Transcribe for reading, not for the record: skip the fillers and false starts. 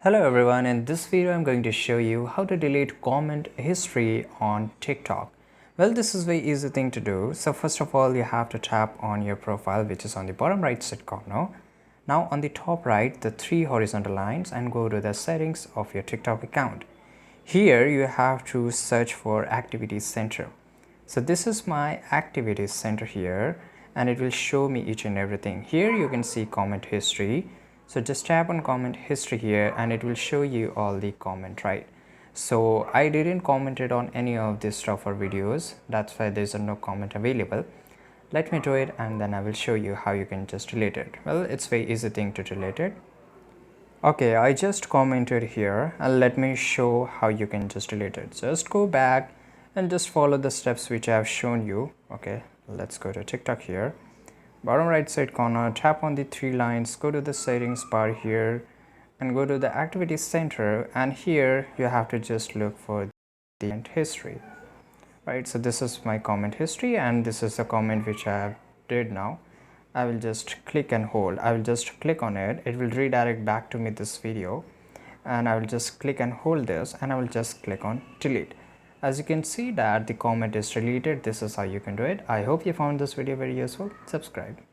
Hello everyone, in this video I'm going to show you how to delete comment history on TikTok. Well, this is a very easy thing to do. So first of all, you have to tap on your profile, which is on the bottom right side corner. Now on the top right, the three horizontal lines, and go to the settings of your TikTok account. Here you have to search for activity center. So this is my activities center here, and it will show me each and everything. Here you can see comment history. So just tap on comment history here and it will show you all the comment, right? So I didn't commented on any of this stuff or videos, that's why there's no comment available. Let me do it and then I will show you how you can just delete it. Well, it's very easy thing to delete it. Okay, I just commented here and let me show how you can just delete it. Just go back and just follow the steps which I have shown you. Okay, let's go to TikTok here. Bottom right side corner, tap on the three lines, go to the settings bar here and go to the activity center, and here you have to just look for the comment history, right? So this is my comment history and this is the comment which I have did now. I will just click and hold. I will just click on it. It will redirect back to me this video and I will just click and hold this and I will just click on delete. As you can see that the comment is deleted. This is how you can do it. I hope you found this video very useful. Subscribe.